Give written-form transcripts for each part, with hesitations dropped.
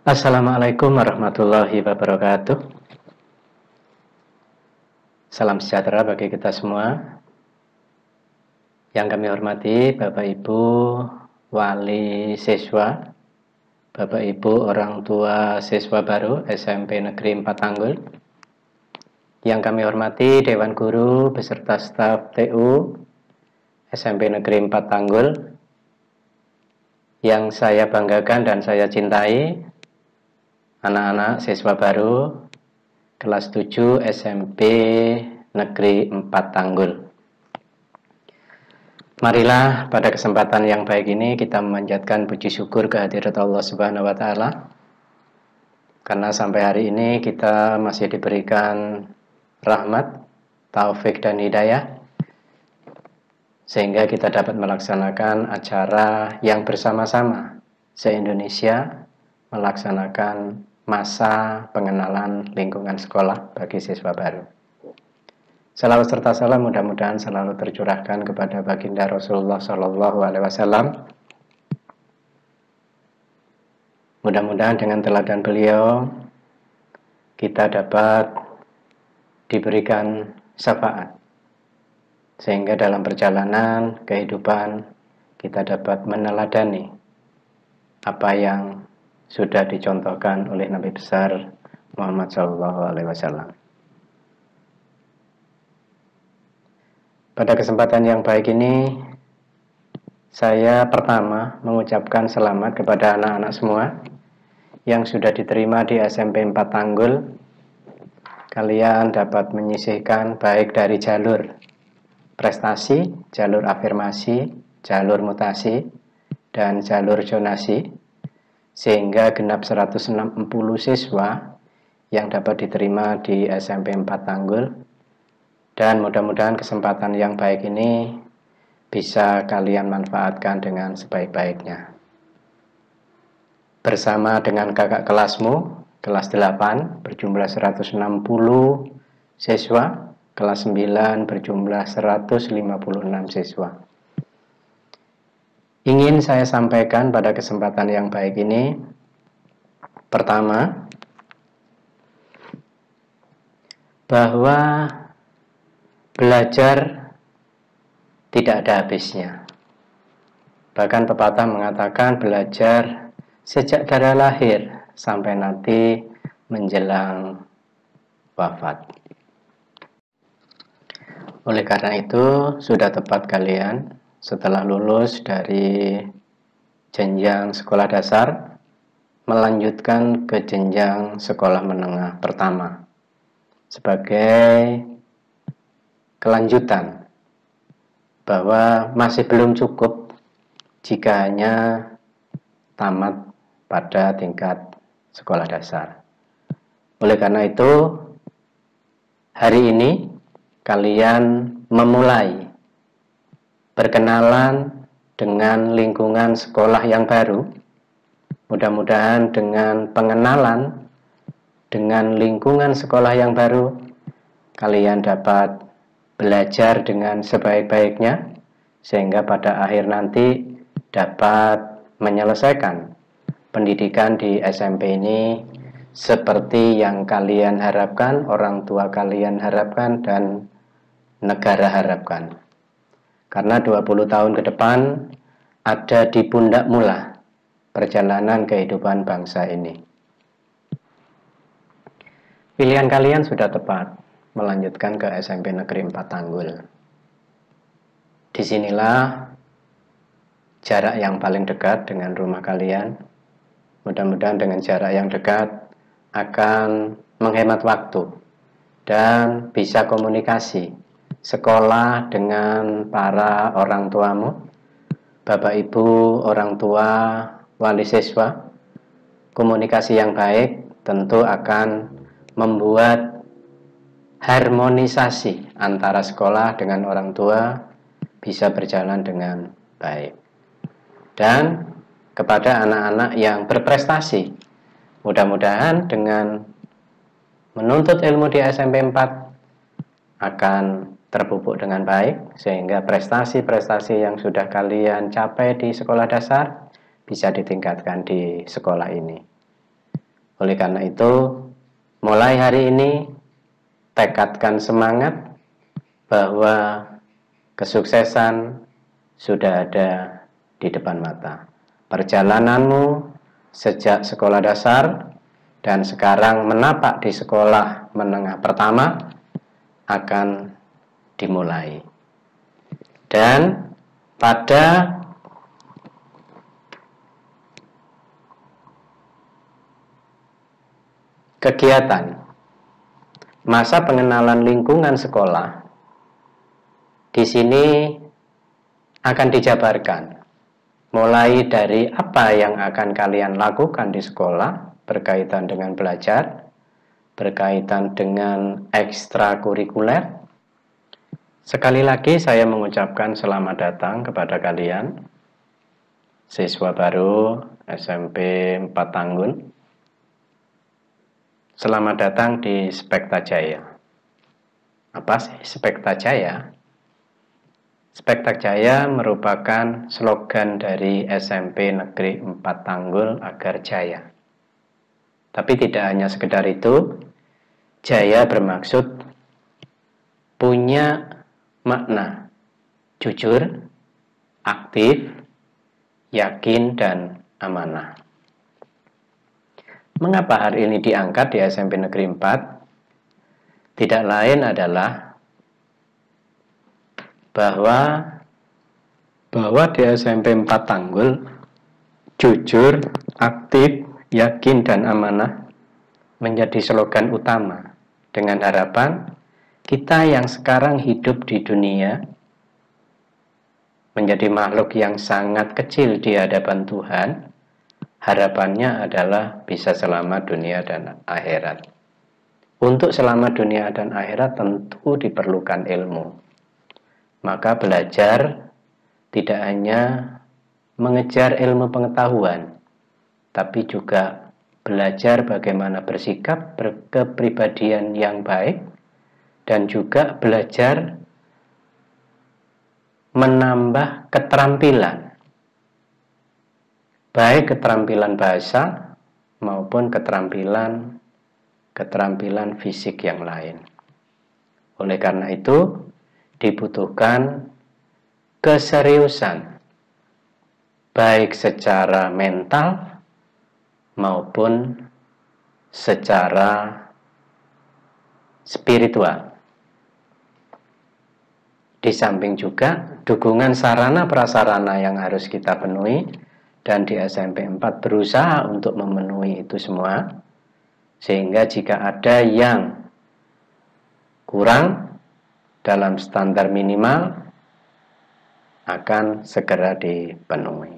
Assalamualaikum warahmatullahi wabarakatuh. Salam sejahtera bagi kita semua. Yang kami hormati Bapak Ibu wali siswa, Bapak Ibu orang tua siswa baru SMP Negeri 4 Tanggul. Yang kami hormati Dewan Guru beserta staf TU SMP Negeri 4 Tanggul. Yang saya banggakan dan saya cintai, anak-anak siswa baru kelas 7 SMP Negeri 4 Tanggul. Marilah pada kesempatan yang baik ini kita memanjatkan puji syukur kehadirat Allah Subhanahu wa taala. Karena sampai hari ini kita masih diberikan rahmat, taufik dan hidayah sehingga kita dapat melaksanakan acara yang bersama-sama se-Indonesia melaksanakan masa pengenalan lingkungan sekolah bagi siswa baru. Salawat serta salam mudah-mudahan selalu tercurahkan kepada baginda Rasulullah SAW. Mudah-mudahan dengan teladan beliau kita dapat diberikan syafaat, sehingga dalam perjalanan kehidupan kita dapat meneladani apa yang sudah dicontohkan oleh Nabi besar Muhammad SAW. Pada kesempatan yang baik ini, saya pertama mengucapkan selamat kepada anak-anak semua yang sudah diterima di SMP 4 Tanggul. Kalian dapat menyisihkan baik dari jalur prestasi, jalur afirmasi, jalur mutasi, dan jalur zonasi, sehingga genap 160 siswa yang dapat diterima di SMP 4 Tanggul. Dan mudah-mudahan kesempatan yang baik ini bisa kalian manfaatkan dengan sebaik-baiknya. Bersama dengan kakak kelasmu, kelas 8 berjumlah 160 siswa, kelas 9 berjumlah 156 siswa. Ingin saya sampaikan pada kesempatan yang baik ini, pertama, bahwa belajar tidak ada habisnya. Bahkan pepatah mengatakan belajar sejak dari lahir sampai nanti menjelang wafat. Oleh karena itu, sudah tepat kalian setelah lulus dari jenjang sekolah dasar melanjutkan ke jenjang sekolah menengah pertama sebagai kelanjutan, bahwa masih belum cukup jika hanya tamat pada tingkat sekolah dasar. Oleh karena itu, hari ini kalian memulai berkenalan dengan lingkungan sekolah yang baru. Mudah-mudahan dengan pengenalan dengan lingkungan sekolah yang baru, kalian dapat belajar dengan sebaik-baiknya, sehingga pada akhir nanti dapat menyelesaikan pendidikan di SMP ini seperti yang kalian harapkan, orang tua kalian harapkan, dan negara harapkan. Karena 20 tahun ke depan ada di pundak mula perjalanan kehidupan bangsa ini. Pilihan kalian sudah tepat, melanjutkan ke SMP Negeri 4 Tanggul. Disinilah jarak yang paling dekat dengan rumah kalian. Mudah-mudahan dengan jarak yang dekat akan menghemat waktu dan bisa komunikasi sekolah dengan para orang tuamu, Bapak Ibu orang tua wali siswa. Komunikasi yang baik tentu akan membuat harmonisasi antara sekolah dengan orang tua bisa berjalan dengan baik. Dan kepada anak-anak yang berprestasi, mudah-mudahan dengan menuntut ilmu di SMP 4 akan terpupuk dengan baik, sehingga prestasi-prestasi yang sudah kalian capai di sekolah dasar bisa ditingkatkan di sekolah ini. Oleh karena itu, mulai hari ini tekadkan semangat bahwa kesuksesan sudah ada di depan mata. Perjalananmu sejak sekolah dasar dan sekarang menapak di sekolah menengah pertama akan dimulai. Dan pada kegiatan masa pengenalan lingkungan sekolah, di sini akan dijabarkan mulai dari apa yang akan kalian lakukan di sekolah berkaitan dengan belajar, berkaitan dengan ekstrakurikuler. Sekali lagi saya mengucapkan selamat datang kepada kalian, siswa baru SMP 4 Tanggul. Selamat datang di Spektajaya. Apa sih Spektajaya? Spektajaya merupakan slogan dari SMP Negeri 4 Tanggul agar jaya. Tapi tidak hanya sekedar itu, jaya bermaksud punya makna jujur, aktif, yakin, dan amanah. Mengapa hari ini diangkat di SMP Negeri 4? Tidak lain adalah bahwa di SMP 4 Tanggul jujur, aktif, yakin, dan amanah menjadi slogan utama, dengan harapan kita yang sekarang hidup di dunia menjadi makhluk yang sangat kecil di hadapan Tuhan. Harapannya adalah bisa selamat dunia dan akhirat. Untuk selamat dunia dan akhirat tentu diperlukan ilmu. Maka belajar tidak hanya mengejar ilmu pengetahuan, tapi juga belajar bagaimana bersikap, berkepribadian yang baik, dan juga belajar menambah keterampilan, baik keterampilan bahasa maupun keterampilan fisik yang lain. Oleh karena itu, dibutuhkan keseriusan, baik secara mental maupun secara spiritual. Di samping juga dukungan sarana prasarana yang harus kita penuhi, dan di SMP 4 berusaha untuk memenuhi itu semua, sehingga jika ada yang kurang dalam standar minimal akan segera dipenuhi.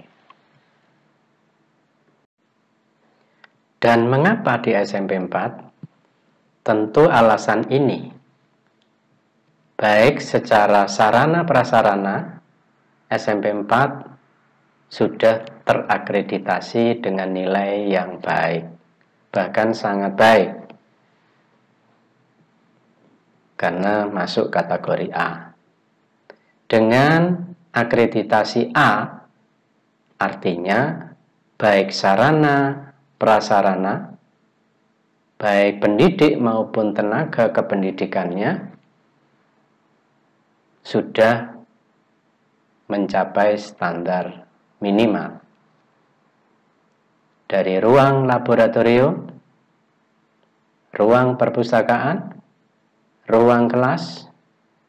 Dan mengapa di SMP 4? Tentu alasan ini, baik secara sarana prasarana, SMP 4 sudah terakreditasi dengan nilai yang baik, bahkan sangat baik, karena masuk kategori A. Dengan akreditasi A, artinya baik sarana prasarana, baik pendidik maupun tenaga kependidikannya sudah mencapai standar minimal. Dari ruang laboratorium, ruang perpustakaan, ruang kelas,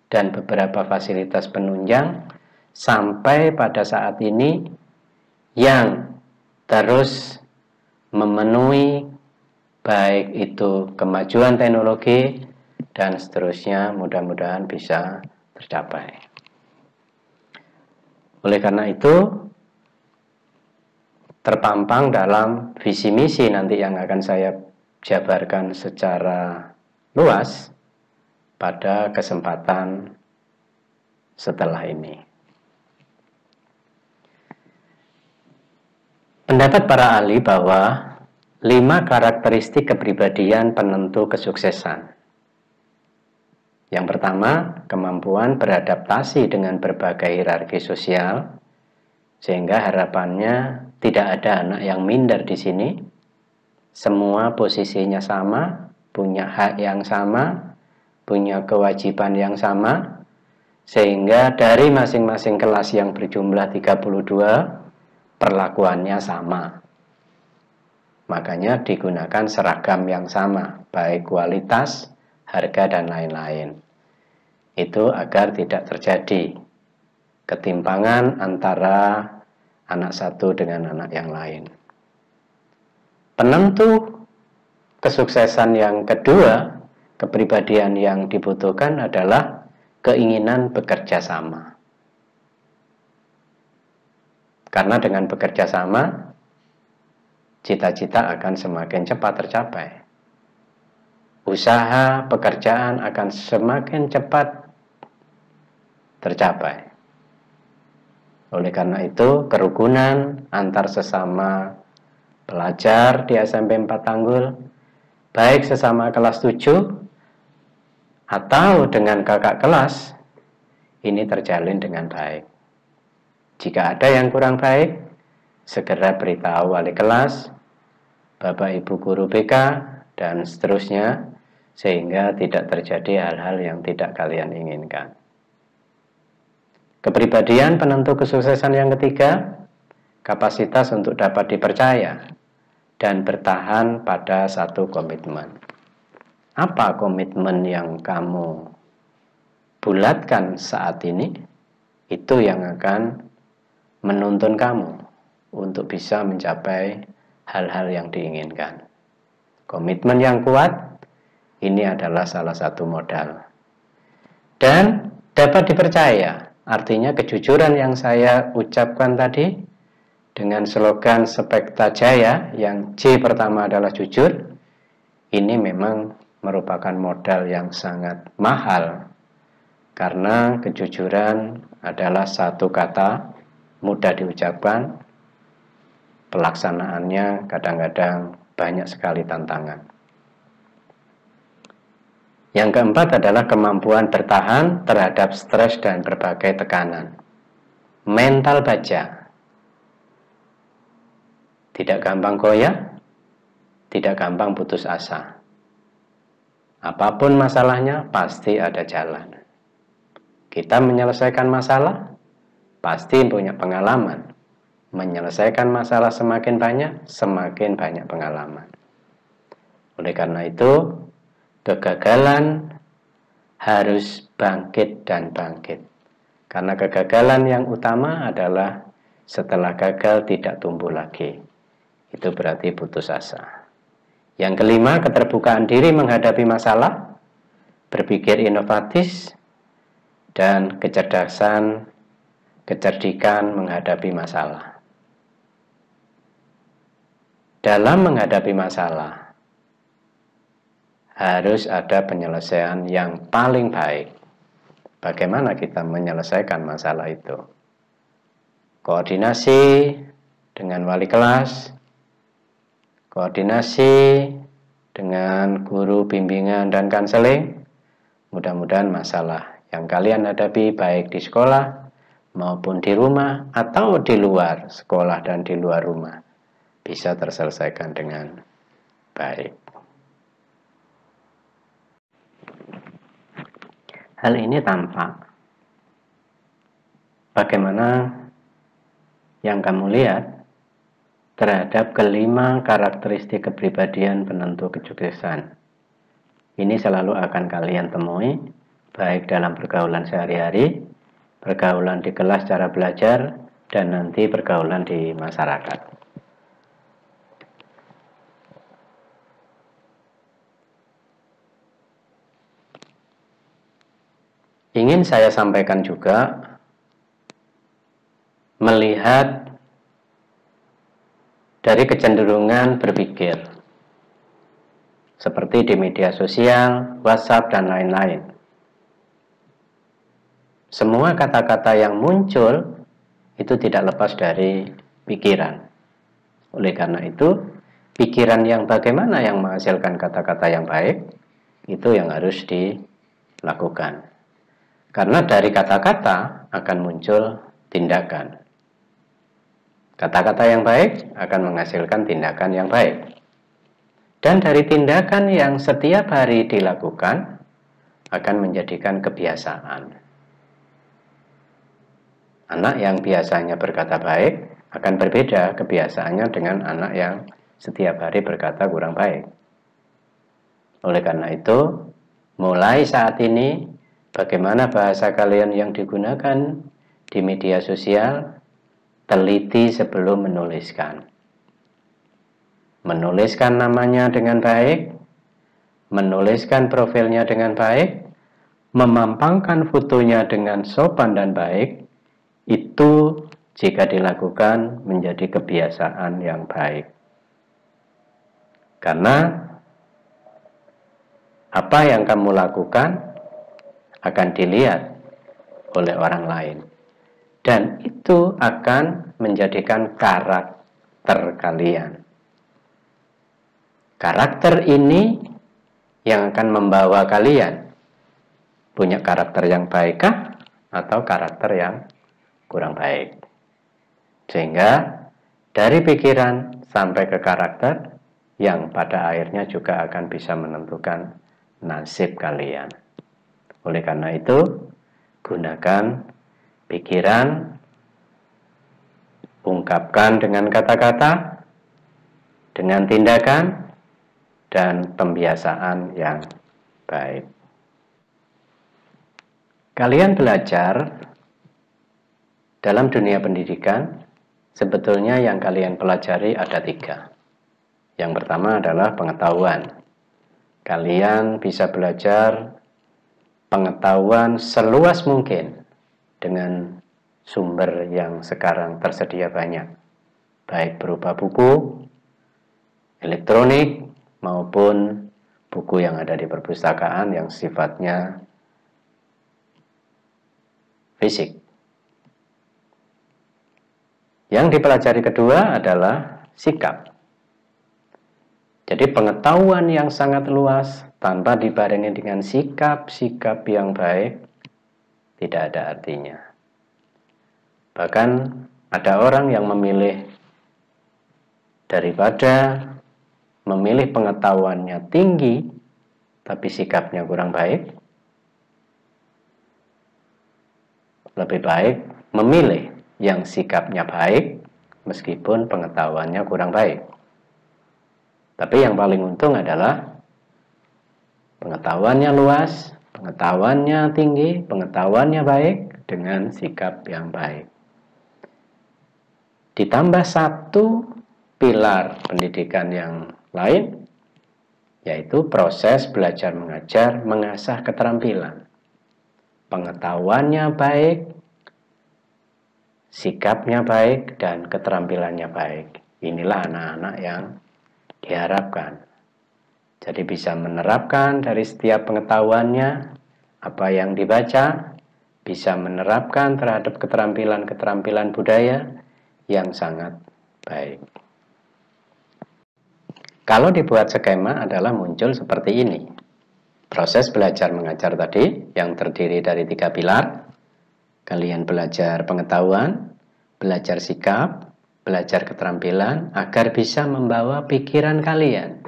dan beberapa fasilitas penunjang, sampai pada saat ini yang terus memenuhi baik itu kemajuan teknologi dan seterusnya, mudah-mudahan bisa tercapai. Oleh karena itu, terpampang dalam visi misi nanti yang akan saya jabarkan secara luas pada kesempatan setelah ini. Pendapat para ahli bahwa 5 karakteristik kepribadian penentu kesuksesan. Yang pertama, kemampuan beradaptasi dengan berbagai hierarki sosial, sehingga harapannya tidak ada anak yang minder di sini. semua posisinya sama, punya hak yang sama, punya kewajiban yang sama, sehingga dari masing-masing kelas yang berjumlah 32, perlakuannya sama. Makanya digunakan seragam yang sama, baik kualitas, harga, dan lain-lain. Itu agar tidak terjadi ketimpangan antara anak satu dengan anak yang lain. Penentu kesuksesan yang kedua, kepribadian yang dibutuhkan adalah keinginan bekerja sama. Karena dengan bekerja sama, cita-cita akan semakin cepat tercapai. Usaha pekerjaan akan semakin cepat tercapai. Oleh karena itu, kerukunan antar sesama pelajar di SMP 4 Tanggul, baik sesama kelas 7 atau dengan kakak kelas, ini terjalin dengan baik. Jika ada yang kurang baik, segera beritahu wali kelas, Bapak Ibu guru BK, dan seterusnya, sehingga tidak terjadi hal-hal yang tidak kalian inginkan. Kepribadian penentu kesuksesan yang ketiga, kapasitas untuk dapat dipercaya dan bertahan pada satu komitmen. Apa komitmen yang kamu bulatkan saat ini? Itu yang akan menuntun kamu untuk bisa mencapai hal-hal yang diinginkan. Komitmen yang kuat, ini adalah salah satu modal. Dan dapat dipercaya, artinya kejujuran yang saya ucapkan tadi, dengan slogan Spekta Jaya, yang J pertama adalah jujur, ini memang merupakan modal yang sangat mahal. Karena kejujuran adalah satu kata, mudah diucapkan, pelaksanaannya kadang-kadang banyak sekali tantangan. Yang keempat adalah kemampuan bertahan terhadap stres dan berbagai tekanan. Mental baja. Tidak gampang goyah, tidak gampang putus asa. Apapun masalahnya, pasti ada jalan. Kita menyelesaikan masalah, pasti punya pengalaman. Menyelesaikan masalah semakin banyak pengalaman. Oleh karena itu, kegagalan harus bangkit dan bangkit. Karena kegagalan yang utama adalah setelah gagal tidak tumbuh lagi. Itu berarti putus asa. Yang kelima, keterbukaan diri menghadapi masalah, berpikir inovatif, dan kecerdikan menghadapi masalah. Dalam menghadapi masalah, harus ada penyelesaian yang paling baik. Bagaimana kita menyelesaikan masalah itu? Koordinasi dengan wali kelas, koordinasi dengan guru bimbingan dan konseling. Mudah-mudahan masalah yang kalian hadapi baik di sekolah maupun di rumah atau di luar sekolah dan di luar rumah bisa terselesaikan dengan baik. Hal ini tampak bagaimana yang kamu lihat terhadap kelima karakteristik kepribadian penentu kesuksesan. Ini selalu akan kalian temui baik dalam pergaulan sehari-hari, pergaulan di kelas cara belajar, dan nanti pergaulan di masyarakat. Ingin saya sampaikan juga, melihat dari kecenderungan berpikir, seperti di media sosial, WhatsApp, dan lain-lain. Semua kata-kata yang muncul itu tidak lepas dari pikiran. Oleh karena itu, pikiran yang bagaimana yang menghasilkan kata-kata yang baik, itu yang harus dilakukan. Karena dari kata-kata akan muncul tindakan. Kata-kata yang baik akan menghasilkan tindakan yang baik. Dan dari tindakan yang setiap hari dilakukan akan menjadikan kebiasaan. Anak yang biasanya berkata baik akan berbeda kebiasaannya dengan anak yang setiap hari berkata kurang baik. Oleh karena itu, mulai saat ini, bagaimana bahasa kalian yang digunakan di media sosial, teliti sebelum menuliskan. Menuliskan namanya dengan baik, menuliskan profilnya dengan baik, memampangkan fotonya dengan sopan dan baik, itu jika dilakukan menjadi kebiasaan yang baik. Karena apa yang kamu lakukan akan dilihat oleh orang lain. Dan itu akan menjadikan karakter kalian. Karakter ini yang akan membawa kalian punya karakter yang baikkah atau karakter yang kurang baik. Sehingga dari pikiran sampai ke karakter yang pada akhirnya juga akan bisa menentukan nasib kalian. Oleh karena itu, gunakan pikiran, ungkapkan dengan kata-kata, dengan tindakan, dan pembiasaan yang baik. Kalian belajar dalam dunia pendidikan, sebetulnya yang kalian pelajari ada 3. Yang pertama adalah pengetahuan. Kalian bisa belajar pengetahuan seluas mungkin dengan sumber yang sekarang tersedia banyak, baik berupa buku, elektronik, maupun buku yang ada di perpustakaan yang sifatnya fisik. Yang dipelajari kedua adalah sikap. Jadi pengetahuan yang sangat luas tanpa dibarengi dengan sikap-sikap yang baik tidak ada artinya. Bahkan ada orang yang memilih daripada memilih pengetahuannya tinggi tapi sikapnya kurang baik, lebih baik memilih yang sikapnya baik meskipun pengetahuannya kurang baik. Tapi yang paling untung adalah pengetahuannya luas, pengetahuannya tinggi, pengetahuannya baik dengan sikap yang baik. Ditambah satu pilar pendidikan yang lain, yaitu proses belajar mengajar mengasah keterampilan. Pengetahuannya baik, sikapnya baik, dan keterampilannya baik. Inilah anak-anak yang diharapkan. Jadi bisa menerapkan dari setiap pengetahuannya apa yang dibaca, bisa menerapkan terhadap keterampilan-keterampilan budaya yang sangat baik. Kalau dibuat skema adalah muncul seperti ini. Proses belajar mengajar tadi yang terdiri dari 3 pilar. Kalian belajar pengetahuan, belajar sikap, belajar keterampilan agar bisa membawa pikiran kalian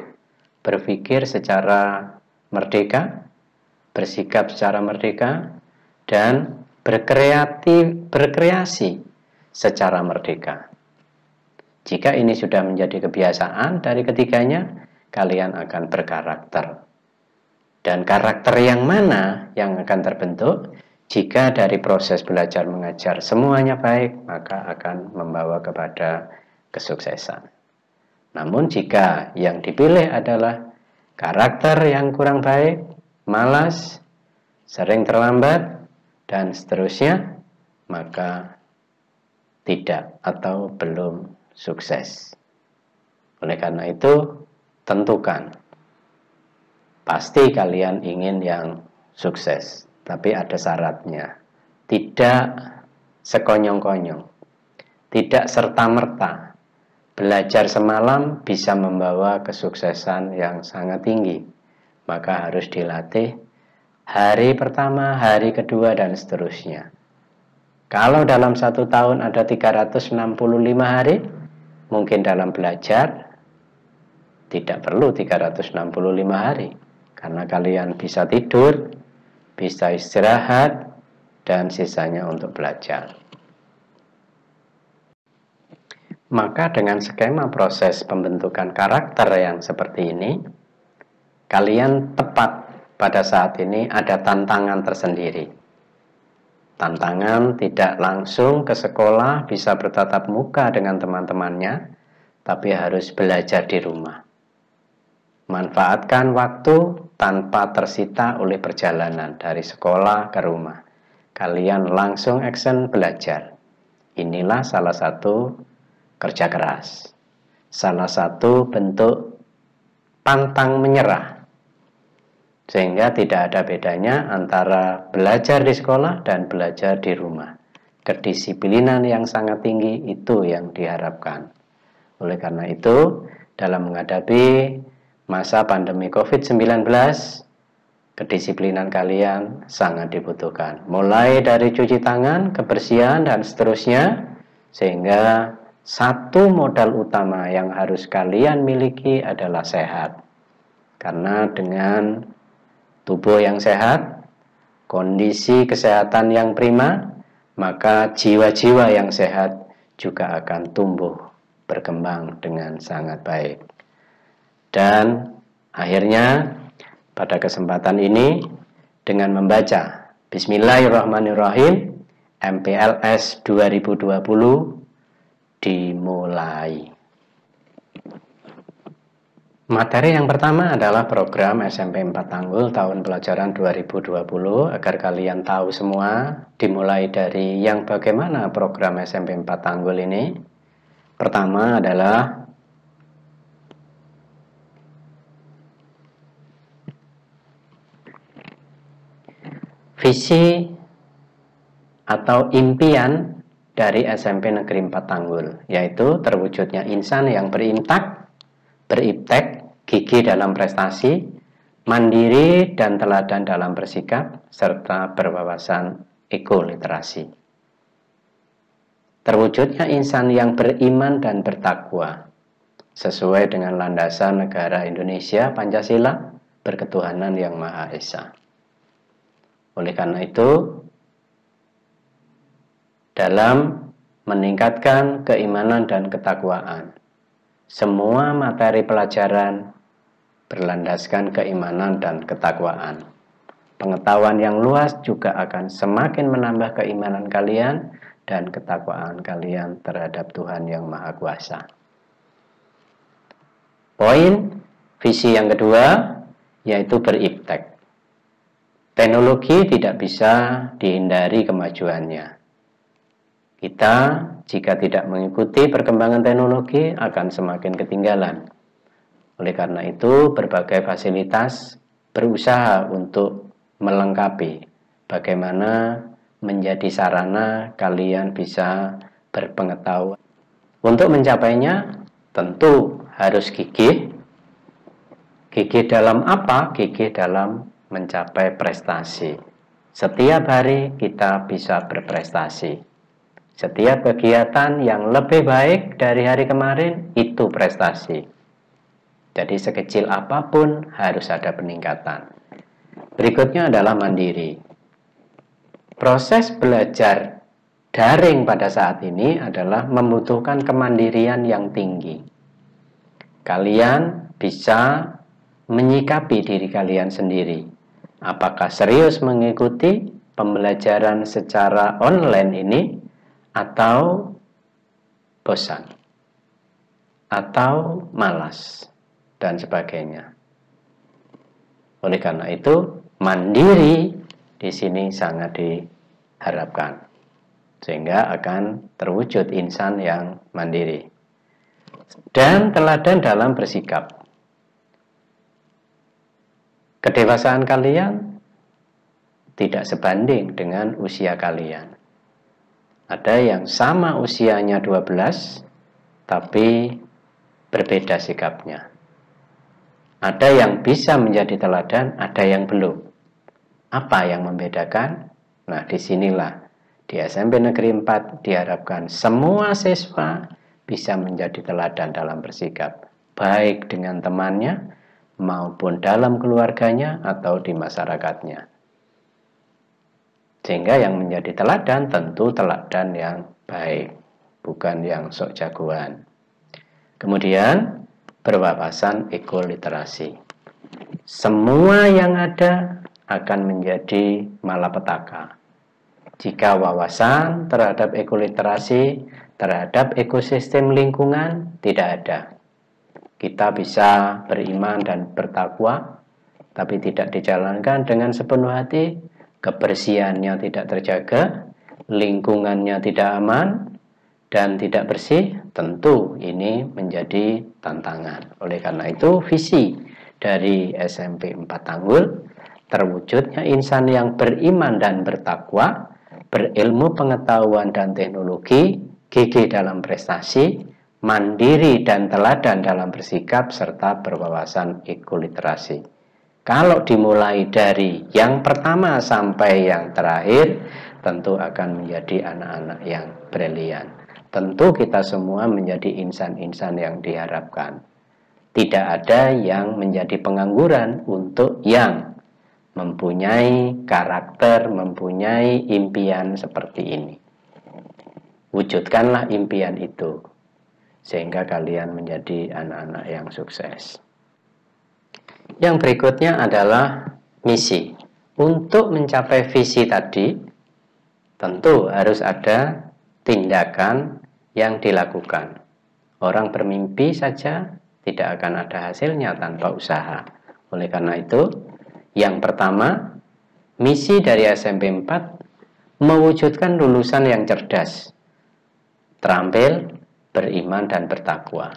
berpikir secara merdeka, bersikap secara merdeka, dan berkreasi secara merdeka. Jika ini sudah menjadi kebiasaan dari ketiganya, kalian akan berkarakter. Dan karakter yang mana yang akan terbentuk? Jika dari proses belajar mengajar semuanya baik, maka akan membawa kepada kesuksesan. Namun jika yang dipilih adalah karakter yang kurang baik, malas, sering terlambat, dan seterusnya, maka tidak atau belum sukses. Oleh karena itu, tentukan. Pasti kalian ingin yang sukses, tapi ada syaratnya. Tidak sekonyong-konyong, tidak serta-merta. Belajar semalam bisa membawa kesuksesan yang sangat tinggi. Maka harus dilatih hari pertama, hari kedua, dan seterusnya. Kalau dalam 1 tahun ada 365 hari, mungkin dalam belajar tidak perlu 365 hari. Karena kalian bisa tidur, bisa istirahat, dan sisanya untuk belajar. Maka dengan skema proses pembentukan karakter yang seperti ini, kalian tepat pada saat ini ada tantangan tersendiri. Tantangan tidak langsung ke sekolah bisa bertatap muka dengan teman-temannya, tapi harus belajar di rumah. Manfaatkan waktu tanpa tersita oleh perjalanan dari sekolah ke rumah. Kalian langsung action belajar. Inilah salah satu kerja keras. Salah satu bentuk pantang menyerah. Sehingga tidak ada bedanya antara belajar di sekolah dan belajar di rumah. Kedisiplinan yang sangat tinggi itu yang diharapkan. Oleh karena itu, dalam menghadapi masa pandemi COVID-19, kedisiplinan kalian sangat dibutuhkan. Mulai dari cuci tangan, kebersihan, dan seterusnya, sehingga satu modal utama yang harus kalian miliki adalah sehat. Karena dengan tubuh yang sehat, kondisi kesehatan yang prima, maka jiwa-jiwa yang sehat juga akan tumbuh berkembang dengan sangat baik. Dan akhirnya pada kesempatan ini dengan membaca Bismillahirrahmanirrahim, MPLS 2020 dimulai. Materi yang pertama adalah program SMP 4 Tanggul tahun pelajaran 2020. Agar kalian tahu semua, dimulai dari yang bagaimana program SMP 4 Tanggul ini. Pertama adalah visi atau impian dari SMP Negeri 4 Tanggul, yaitu terwujudnya insan yang beriptek, gigih dalam prestasi, mandiri dan teladan dalam bersikap, serta berwawasan ekoliterasi. Terwujudnya insan yang beriman dan bertakwa, sesuai dengan landasan negara Indonesia Pancasila, berketuhanan yang Maha Esa. Oleh karena itu, dalam meningkatkan keimanan dan ketakwaan, semua materi pelajaran berlandaskan keimanan dan ketakwaan. Pengetahuan yang luas juga akan semakin menambah keimanan kalian dan ketakwaan kalian terhadap Tuhan yang Maha Kuasa. Poin visi yang kedua yaitu beriptek. Teknologi tidak bisa dihindari kemajuannya. Kita jika tidak mengikuti perkembangan teknologi akan semakin ketinggalan. Oleh karena itu, berbagai fasilitas berusaha untuk melengkapi bagaimana menjadi sarana kalian bisa berpengetahuan. Untuk mencapainya, tentu harus gigih. Gigih dalam apa? Gigih dalam mencapai prestasi. Setiap hari kita bisa berprestasi. Setiap kegiatan yang lebih baik dari hari kemarin itu prestasi. Jadi sekecil apapun harus ada peningkatan. Berikutnya adalah mandiri. Proses belajar daring pada saat ini adalah membutuhkan kemandirian yang tinggi. Kalian bisa menyikapi diri kalian sendiri. Apakah serius mengikuti pembelajaran secara online ini atau bosan, atau malas, dan sebagainya. Oleh karena itu, mandiri di sini sangat diharapkan, sehingga akan terwujud insan yang mandiri. Dan teladan dalam bersikap. Kedewasaan kalian tidak sebanding dengan usia kalian. Ada yang sama usianya 12, tapi berbeda sikapnya. Ada yang bisa menjadi teladan, ada yang belum. Apa yang membedakan? Nah, disinilah di SMP Negeri 4 diharapkan semua siswa bisa menjadi teladan dalam bersikap. baik dengan temannya maupun dalam keluarganya atau di masyarakatnya. Sehingga yang menjadi teladan tentu teladan yang baik, bukan yang sok jagoan. Kemudian berwawasan ekoliterasi. Semua yang ada akan menjadi malapetaka jika wawasan terhadap ekoliterasi, terhadap ekosistem lingkungan tidak ada. Kita bisa beriman dan bertakwa, tapi tidak dijalankan dengan sepenuh hati, kebersihannya tidak terjaga, lingkungannya tidak aman, dan tidak bersih, tentu ini menjadi tantangan. Oleh karena itu, visi dari SMP 4 Tanggul, terwujudnya insan yang beriman dan bertakwa, berilmu pengetahuan dan teknologi, gigih dalam prestasi, mandiri dan teladan dalam bersikap, serta berwawasan ekoliterasi. Kalau dimulai dari yang pertama sampai yang terakhir, tentu akan menjadi anak-anak yang brilian. Tentu kita semua menjadi insan-insan yang diharapkan. Tidak ada yang menjadi pengangguran untuk yang mempunyai karakter, mempunyai impian seperti ini. Wujudkanlah impian itu, sehingga kalian menjadi anak-anak yang sukses. Yang berikutnya adalah misi. Untuk mencapai visi tadi, tentu harus ada tindakan yang dilakukan. Orang bermimpi saja tidak akan ada hasilnya tanpa usaha. Oleh karena itu, yang pertama, misi dari SMP 4 mewujudkan lulusan yang cerdas, terampil, beriman, dan bertakwa.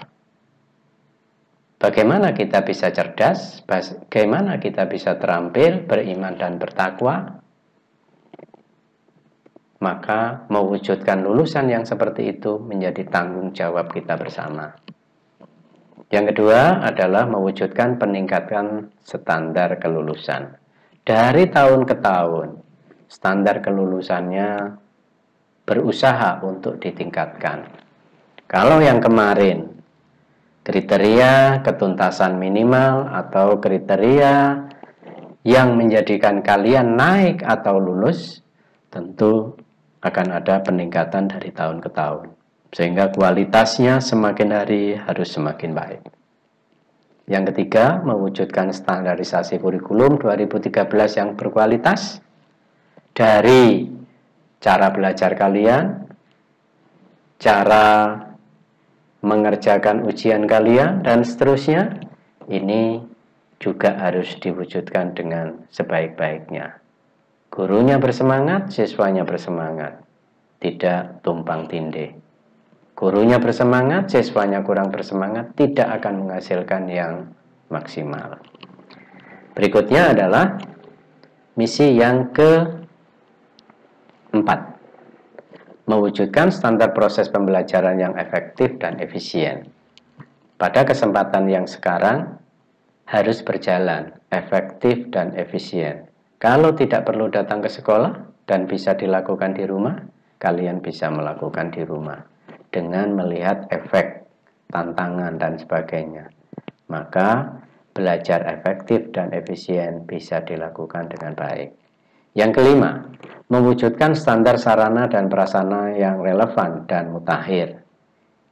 Bagaimana kita bisa cerdas? Bagaimana kita bisa terampil, beriman, dan bertakwa? Maka mewujudkan lulusan yang seperti itu menjadi tanggung jawab kita bersama. Yang kedua adalah mewujudkan peningkatan standar kelulusan. Dari tahun ke tahun, standar kelulusannya berusaha untuk ditingkatkan. Kalau yang kemarin, kriteria ketuntasan minimal atau kriteria yang menjadikan kalian naik atau lulus, tentu akan ada peningkatan dari tahun ke tahun. Sehingga kualitasnya semakin hari harus semakin baik. Yang ketiga, mewujudkan standarisasi kurikulum 2013 yang berkualitas. Dari cara belajar kalian, cara mengerjakan ujian kalian, dan seterusnya, ini juga harus diwujudkan dengan sebaik-baiknya. Gurunya bersemangat, siswanya bersemangat, tidak tumpang tindih. Gurunya bersemangat, siswanya kurang bersemangat, tidak akan menghasilkan yang maksimal. Berikutnya adalah misi yang keempat, mewujudkan standar proses pembelajaran yang efektif dan efisien. Pada kesempatan yang sekarang, harus berjalan efektif dan efisien. Kalau tidak perlu datang ke sekolah dan bisa dilakukan di rumah, kalian bisa melakukan di rumah dengan melihat efek, tantangan, dan sebagainya. Maka belajar efektif dan efisien bisa dilakukan dengan baik. Yang kelima, mewujudkan standar sarana dan prasarana yang relevan dan mutakhir.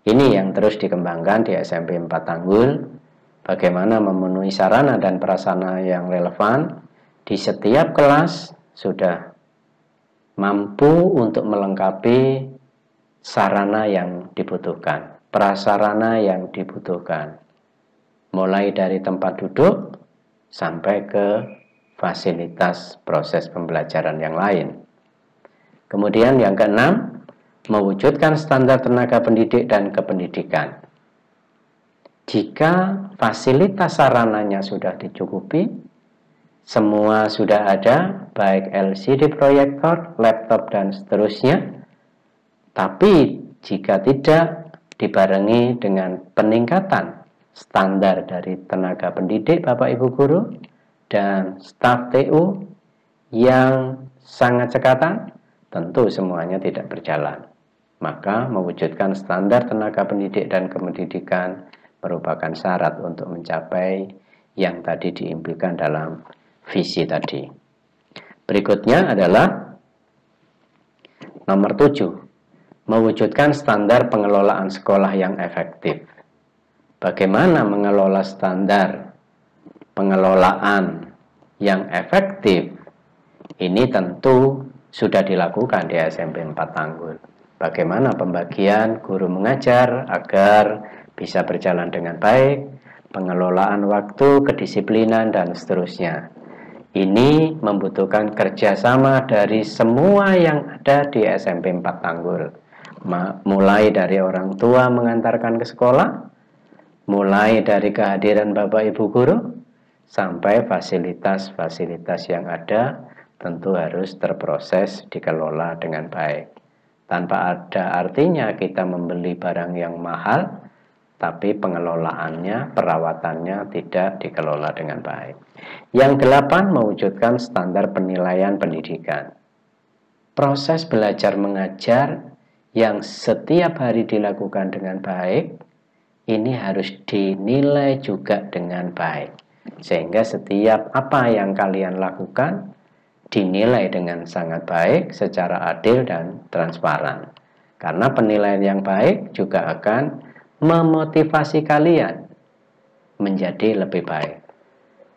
Ini yang terus dikembangkan di SMP 4 Tanggul, bagaimana memenuhi sarana dan prasarana yang relevan. Di setiap kelas sudah mampu untuk melengkapi sarana yang dibutuhkan, prasarana yang dibutuhkan. Mulai dari tempat duduk sampai ke fasilitas proses pembelajaran yang lain. Kemudian yang keenam, mewujudkan standar tenaga pendidik dan kependidikan. Jika fasilitas sarananya sudah dicukupi, semua sudah ada, baik LCD proyektor, laptop, dan seterusnya, tapi jika tidak dibarengi dengan peningkatan standar dari tenaga pendidik, Bapak Ibu Guru, dan staf TU yang sangat cekatan, tentu semuanya tidak berjalan. Maka mewujudkan standar tenaga pendidik dan kependidikan merupakan syarat untuk mencapai yang tadi diimpikan dalam visi tadi. Berikutnya adalah nomor 7, mewujudkan standar pengelolaan sekolah yang efektif. Bagaimana mengelola standar pengelolaan yang efektif? Ini tentu sudah dilakukan di SMP 4 Tanggul. Bagaimana pembagian guru mengajar agar bisa berjalan dengan baik, pengelolaan waktu, kedisiplinan, dan seterusnya. Ini membutuhkan kerjasama dari semua yang ada di SMP 4 Tanggul. Mulai dari orang tua mengantarkan ke sekolah, mulai dari kehadiran Bapak Ibu guru, sampai fasilitas-fasilitas yang ada tentu harus terproses, dikelola dengan baik. Tanpa ada artinya kita membeli barang yang mahal, tapi pengelolaannya, perawatannya tidak dikelola dengan baik. Yang 8, mewujudkan standar penilaian pendidikan. Proses belajar mengajar yang setiap hari dilakukan dengan baik, ini harus dinilai juga dengan baik. Sehingga setiap apa yang kalian lakukan dinilai dengan sangat baik, secara adil dan transparan. Karena penilaian yang baik juga akan memotivasi kalian menjadi lebih baik.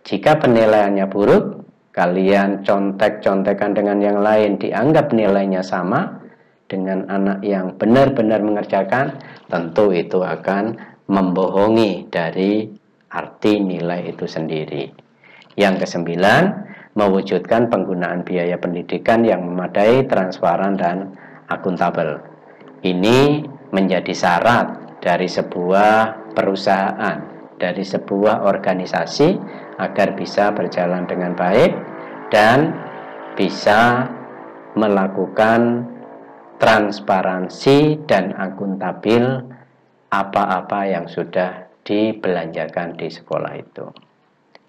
Jika penilaiannya buruk, kalian contek-contekan dengan yang lain, dianggap nilainya sama dengan anak yang benar-benar mengerjakan, tentu itu akan membohongi dari arti nilai itu sendiri. Yang ke-9, mewujudkan penggunaan biaya pendidikan yang memadai, transparan, dan akuntabel. Ini menjadi syarat dari sebuah perusahaan, dari sebuah organisasi agar bisa berjalan dengan baik dan bisa melakukan transparansi dan akuntabel apa-apa yang sudah dibelanjakan di sekolah itu.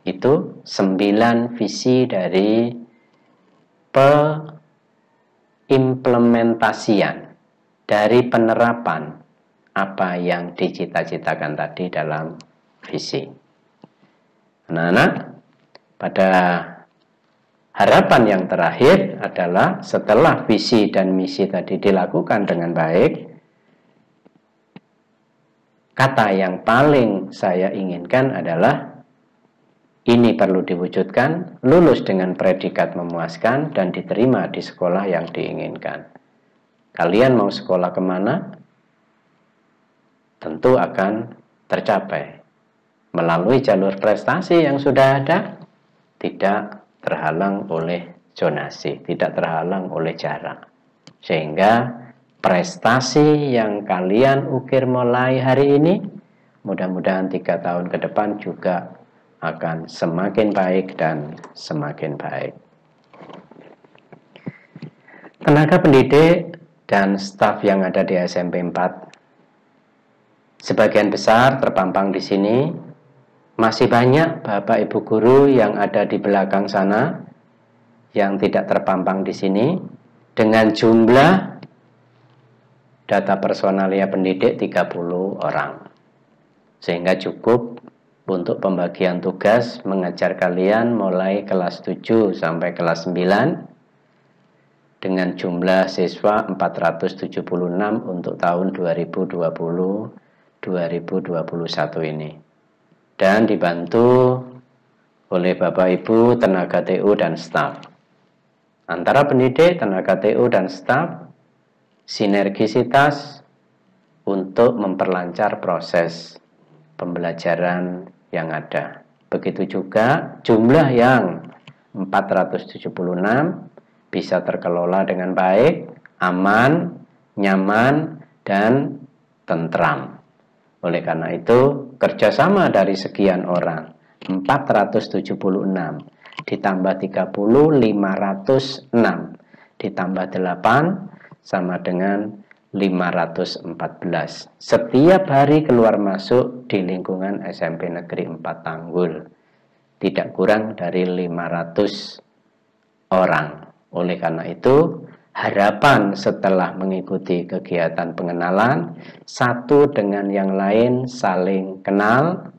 Itu 9 visi dari pengimplementasian, dari penerapan apa yang dicita-citakan tadi dalam visi. Anak-anak, pada harapan yang terakhir adalah setelah visi dan misi tadi dilakukan dengan baik, kata yang paling saya inginkan adalah ini perlu diwujudkan, lulus dengan predikat memuaskan, dan diterima di sekolah yang diinginkan. Kalian mau sekolah kemana? Tentu akan tercapai. Melalui jalur prestasi yang sudah ada, tidak terhalang oleh zonasi, tidak terhalang oleh jarak. Sehingga prestasi yang kalian ukir mulai hari ini, mudah-mudahan 3 tahun ke depan juga akan semakin baik dan semakin baik. Tenaga pendidik dan staf yang ada di SMP 4 sebagian besar terpampang di sini. Masih banyak Bapak Ibu guru yang ada di belakang sana yang tidak terpampang di sini, dengan jumlah data personalia pendidik 30 orang. Sehingga cukup untuk pembagian tugas mengajar kalian mulai kelas 7 sampai kelas 9 dengan jumlah siswa 476 untuk tahun 2020-2021 ini. Dan dibantu oleh Bapak Ibu tenaga TU dan staf. Antara pendidik, tenaga TU dan staf sinergisitas untuk memperlancar proses pembelajaran yang ada. Begitu juga jumlah yang 476 bisa terkelola dengan baik, aman, nyaman, dan tentram. Oleh karena itu, kerjasama dari sekian orang, 476 ditambah 30, 506 ditambah 8 sama dengan 514. Setiap hari keluar masuk di lingkungan SMP Negeri 4 Tanggul, tidak kurang dari 500 orang. Oleh karena itu, harapan setelah mengikuti kegiatan pengenalan, satu dengan yang lain saling kenal,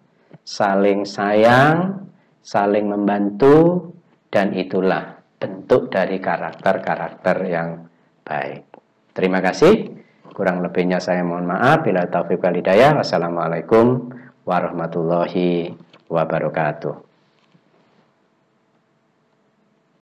saling sayang, saling membantu, dan itulah bentuk dari karakter-karakter yang baik. Terima kasih. Kurang lebihnya saya mohon maaf. Bila taufiq wal hidayah. Wassalamualaikum warahmatullahi wabarakatuh.